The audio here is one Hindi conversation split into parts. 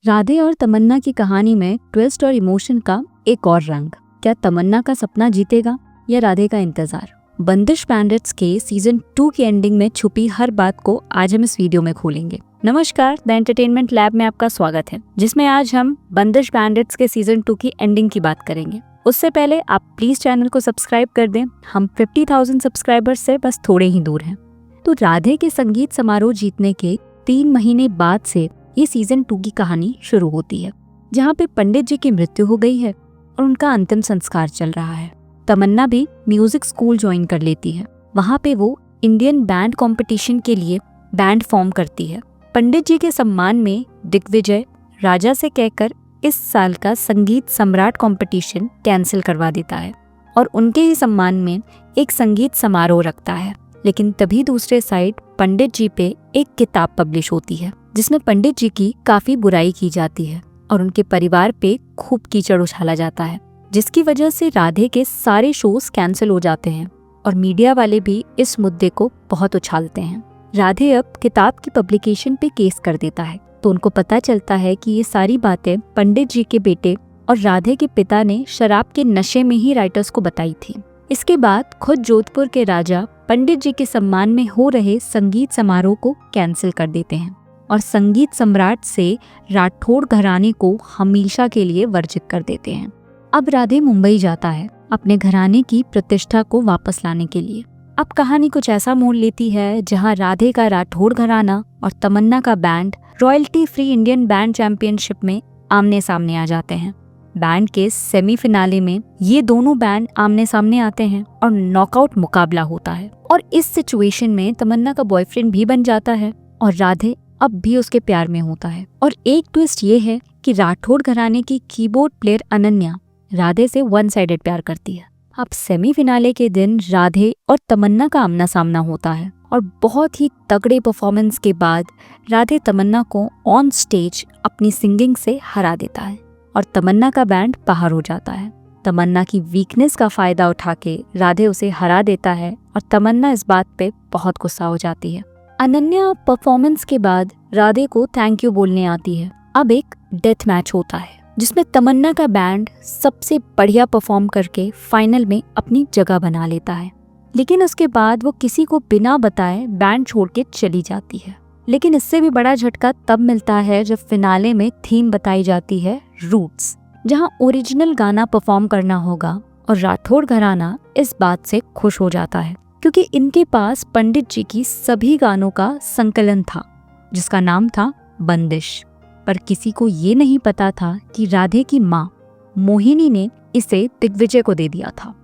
राधे और तमन्ना की कहानी में ट्विस्ट और इमोशन का एक और रंग। क्या तमन्ना का सपना जीतेगा या राधे का इंतजार? बंदिश बैंडिट्स के सीजन 2 की एंडिंग में छुपी हर बात को आज हम इस वीडियो में खोलेंगे। नमस्कार, द एंटरटेनमेंट लैब में आपका स्वागत है, जिसमें आज हम बंदिश बैंडिट्स के सीजन 2 की एंडिंग की बात करेंगे। उससे पहले आप प्लीज चैनल को सब्सक्राइब कर दें। हम 50,000 सब्सक्राइबर्स से बस थोड़े ही दूर हैं। तो राधे के संगीत समारोह जीतने के 3 महीने बाद से ये सीजन 2 की कहानी शुरू होती है, जहाँ पे पंडित जी की मृत्यु हो गई है और उनका अंतिम संस्कार चल रहा है। तमन्ना भी म्यूजिक स्कूल ज्वाइन कर लेती है। वहाँ पे वो इंडियन बैंड कंपटीशन के लिए बैंड फॉर्म करती है। पंडित जी के सम्मान में दिग्विजय राजा से कहकर इस साल का संगीत सम्राट कंपटीशन कैंसिल करवा देता है और उनके ही सम्मान में एक संगीत समारोह रखता है। लेकिन तभी दूसरे साइड पंडित जी पे एक किताब पब्लिश होती है, जिसमें पंडित जी की काफी बुराई की जाती है और उनके परिवार पे खूब कीचड़ उछाला जाता है, जिसकी वजह से राधे के सारे शोज कैंसिल हो जाते हैं और मीडिया वाले भी इस मुद्दे को बहुत उछालते हैं। राधे अब किताब की पब्लिकेशन पे केस कर देता है, तो उनको पता चलता है कि ये सारी बातें पंडित जी के बेटे और राधे के पिता ने शराब के नशे में ही राइटर्स को बताई थी। इसके बाद खुद जोधपुर के राजा पंडित जी के सम्मान में हो रहे संगीत समारोह को कैंसिल कर देते हैं और संगीत सम्राट से राठौड़ घराने को हमेशा के लिए वर्जित कर देते हैं। अब राधे मुंबई जाता है अपने घराने की प्रतिष्ठा को वापस लाने के लिए। अब कहानी कुछ ऐसा मोड़ लेती है जहां राधे का राठौड़ घराना और तमन्ना का band royalty free Indian band championship में आमने सामने आ जाते हैं। बैंड के सेमीफिनाले में ये दोनों बैंड आमने सामने आते हैं और नॉकआउट मुकाबला होता है और इस सिचुएशन में तमन्ना का बॉयफ्रेंड भी बन जाता है और राधे अब भी उसके प्यार में होता है। और एक ट्विस्ट ये है कि राठौड़ घराने की कीबोर्ड प्लेयर अनन्या राधे से वन साइडेड प्यार करती है। अब सेमीफिनाले के दिन राधे और तमन्ना का आमना सामना होता है और बहुत ही तगड़े परफॉर्मेंस के बाद राधे तमन्ना को ऑन स्टेज अपनी सिंगिंग से हरा देता है और तमन्ना का बैंड बाहर हो जाता है। तमन्ना की वीकनेस का फायदा उठा के राधे उसे हरा देता है और तमन्ना इस बात पे बहुत गुस्सा हो जाती है। अनन्या परफॉर्मेंस के बाद राधे को थैंक यू बोलने आती है। अब एक डेथ मैच होता है, जिसमें तमन्ना का बैंड सबसे बढ़िया परफॉर्म करके फाइनल में अपनी जगह बना लेता है। लेकिन उसके बाद वो किसी को बिना बताए बैंड छोड़ के चली जाती है। लेकिन इससे भी बड़ा झटका तब मिलता है जब फिनाले में थीम बताई जाती है रूट्स, जहां ओरिजिनल गाना परफॉर्म करना होगा। और राठौड़ घराना इस बात से खुश हो जाता है क्योंकि इनके पास पंडित जी की सभी गानों का संकलन था, जिसका नाम था बंदिश। पर किसी को ये नहीं पता था कि राधे की माँ मोहिनी ने इसे दिग्विजय को दे दिया था।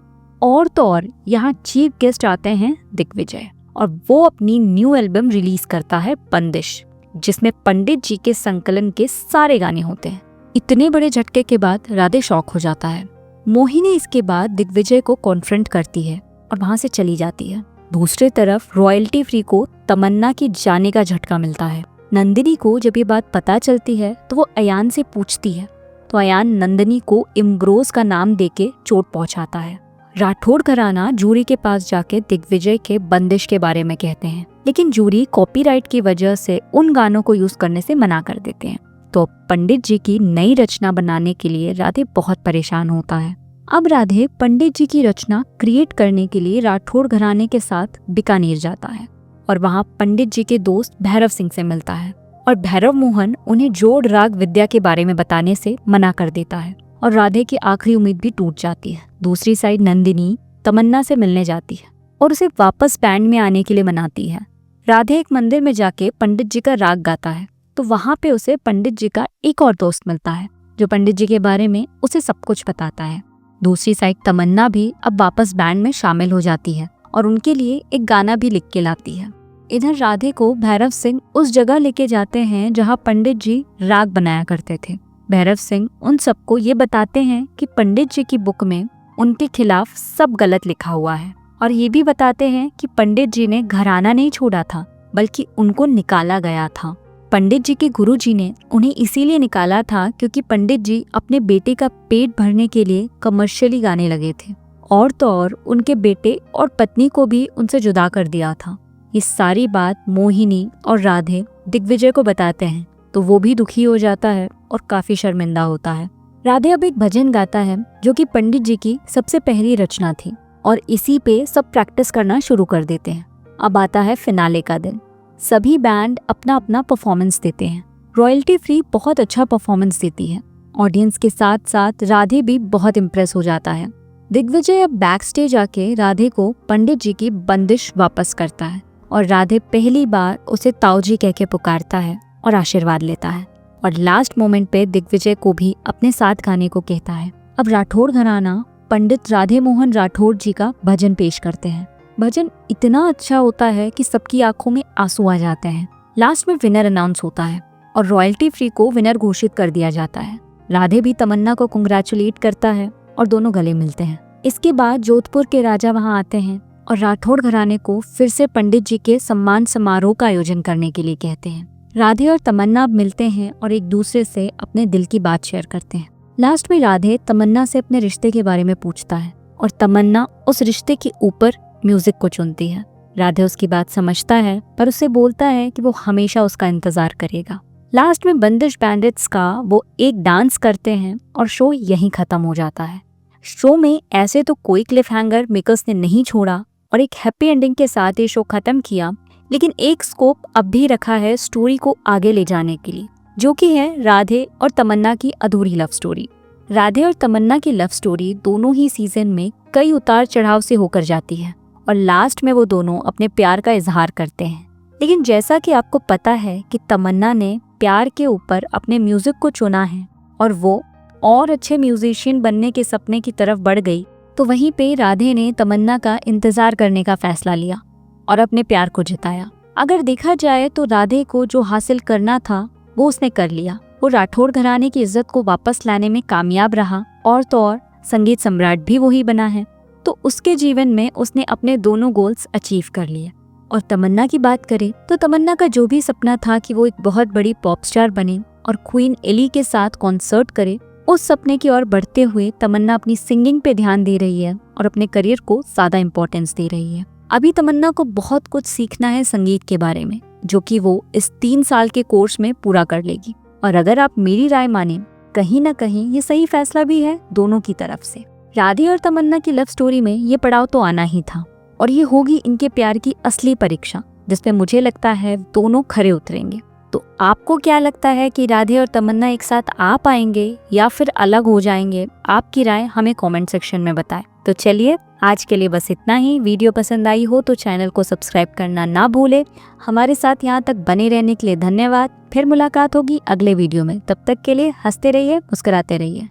और तो और यहाँ चीफ गेस्ट आते हैं दिग्विजय और वो अपनी न्यू एल्बम रिलीज करता है बंदिश, जिसमें पंडित जी के संकलन के सारे गाने होते हैं। इतने बड़े झटके के बाद राधे शॉक हो जाता है। मोहिनी इसके बाद दिग्विजय को कॉन्फ्रंट करती है और वहां से चली जाती है। दूसरी तरफ रॉयल्टी फ्री को तमन्ना के जाने का झटका मिलता है। नंदिनी को जब ये बात पता चलती है तो वो अयान से पूछती है, तो अयान नंदिनी को इम्ब्रोज का नाम देके चोट पहुंचाता है। राठौड़ घराना जूरी के पास जाके दिग्विजय के बंदिश के बारे में कहते हैं, लेकिन जूरी कॉपीराइट की वजह से उन गानों को यूज करने से मना कर देते हैं। तो पंडित जी की नई रचना बनाने के लिए राधे बहुत परेशान होता है। अब राधे पंडित जी की रचना क्रिएट करने के लिए राठौड़ घराने के साथ बीकानेर जाता है और वहाँ पंडित जी के दोस्त भैरव सिंह से मिलता है और भैरव मोहन उन्हें जोड़ राग विद्या के बारे में बताने से मना कर देता है और राधे की आखिरी उम्मीद भी टूट जाती है। दूसरी साइड नंदिनी तमन्ना से मिलने जाती है और उसे वापस बैंड में आने के लिए मनाती है। राधे एक मंदिर में जाके पंडित जी का राग गाता है, तो वहाँ पे उसे पंडित जी का एक और दोस्त मिलता है जो पंडित जी के बारे में उसे सब कुछ बताता है। दूसरी साइड तमन्ना भी अब वापस बैंड में शामिल हो जाती है और उनके लिए एक गाना भी लिख के लाती है। इधर राधे को भैरव सिंह उस जगह लेके जाते हैं जहाँ पंडित जी राग बनाया करते थे। भैरव सिंह उन सबको ये बताते हैं कि पंडित जी की बुक में उनके खिलाफ सब गलत लिखा हुआ है और ये भी बताते हैं कि पंडित जी ने घराना नहीं छोड़ा था, बल्कि उनको निकाला गया था। पंडित जी के गुरुजी ने उन्हें इसीलिए निकाला था क्योंकि पंडित जी अपने बेटे का पेट भरने के लिए कमर्शियली गाने लगे थे और तो और उनके बेटे और पत्नी को भी उनसे जुदा कर दिया था। ये सारी बात मोहिनी और राधे दिग्विजय को बताते हैं तो वो भी दुखी हो जाता है और काफी शर्मिंदा होता है। राधे अब एक भजन गाता है जो कि पंडित जी की सबसे पहली रचना थी और इसी पे सब प्रैक्टिस करना शुरू कर देते हैं। अब आता है फिनाले का दिन। सभी बैंड अपना अपना परफॉर्मेंस देते हैं। रॉयल्टी फ्री बहुत अच्छा परफॉर्मेंस देती है। ऑडियंस के साथ साथ राधे भी बहुत इम्प्रेस हो जाता है। दिग्विजय अब बैक स्टेज आके राधे को पंडित जी की बंदिश वापस करता है और राधे पहली बार उसे ताऊजी कह के पुकारता है और आशीर्वाद लेता है और लास्ट मोमेंट पे दिग्विजय को भी अपने साथ गाने को कहता है। अब राठौड़ घराना पंडित राधे मोहन राठौड़ जी का भजन पेश करते हैं। भजन इतना अच्छा होता है कि सबकी आंखों में आंसू आ जाते हैं। लास्ट में विनर अनाउंस होता है और रॉयल्टी फ्री को विनर घोषित कर दिया जाता है। राधे भी तमन्ना को कंग्रेचुलेट करता है और दोनों गले मिलते हैं। इसके बाद जोधपुर के राजा वहां आते हैं और राठौड़ घराने को फिर से पंडित जी के सम्मान समारोह का आयोजन करने के लिए कहते हैं। राधे और तमन्ना अब मिलते हैं और एक दूसरे से अपने दिल की बात शेयर करते हैं। लास्ट में राधे तमन्ना से अपने रिश्ते के बारे में पूछता है और तमन्ना उस रिश्ते के ऊपर म्यूजिक को चुनती है। राधे उसकी बात समझता है पर उसे बोलता है कि वो हमेशा उसका इंतजार करेगा। लास्ट में बंदिश बैंडिट्स का वो एक डांस करते हैं और शो यहीं खत्म हो जाता है। शो में ऐसे तो कोई क्लिफ हैंगर मेकर्स ने नहीं छोड़ा और एक हैप्पी एंडिंग के साथ ये शो खत्म किया, लेकिन एक स्कोप अब भी रखा है स्टोरी को आगे ले जाने के लिए, जो कि है राधे और तमन्ना की अधूरी लव स्टोरी। राधे और तमन्ना की लव स्टोरी दोनों ही सीजन में कई उतार चढ़ाव से होकर जाती है और लास्ट में वो दोनों अपने प्यार का इजहार करते हैं। लेकिन जैसा कि आपको पता है कि तमन्ना ने प्यार के ऊपर अपने म्यूजिक को चुना है और वो और अच्छे म्यूजिशियन बनने के सपने की तरफ बढ़ गई, तो वहीं पे राधे ने तमन्ना का इंतजार करने का फैसला लिया और अपने प्यार को जिताया। अगर देखा जाए तो राधे को जो हासिल करना था वो उसने कर लिया। वो राठौड़ घराने की इज्जत को वापस लाने में कामयाब रहा और तो और संगीत सम्राट भी वही बना है। तो उसके जीवन में उसने अपने दोनों गोल्स अचीव कर लिए। और तमन्ना की बात करें तो तमन्ना का जो भी सपना था कि वो एक बहुत बड़ी पॉप स्टार बने और क्वीन एली के साथ कॉन्सर्ट करे, उस सपने की ओर बढ़ते हुए तमन्ना अपनी सिंगिंग पे ध्यान दे रही है और अपने करियर को ज्यादा इम्पोर्टेंस दे रही है। अभी तमन्ना को बहुत कुछ सीखना है संगीत के बारे में, जो कि वो इस 3 साल के कोर्स में पूरा कर लेगी। और अगर आप मेरी राय माने, कहीं ना कहीं ये सही फैसला भी है दोनों की तरफ से। राधे और तमन्ना की लव स्टोरी में ये पड़ाव तो आना ही था और ये होगी इनके प्यार की असली परीक्षा, जिसमें मुझे लगता है दोनों खरे उतरेंगे। तो आपको क्या लगता है कि राधे और तमन्ना एक साथ आ पाएंगे या फिर अलग हो जाएंगे? आपकी राय हमें कमेंट सेक्शन में बताएं। तो चलिए आज के लिए बस इतना ही। वीडियो पसंद आई हो तो चैनल को सब्सक्राइब करना ना भूले। हमारे साथ यहाँ तक बने रहने के लिए धन्यवाद। फिर मुलाकात होगी अगले वीडियो में। तब तक के लिए हंसते रहिए, मुस्कुराते रहिए।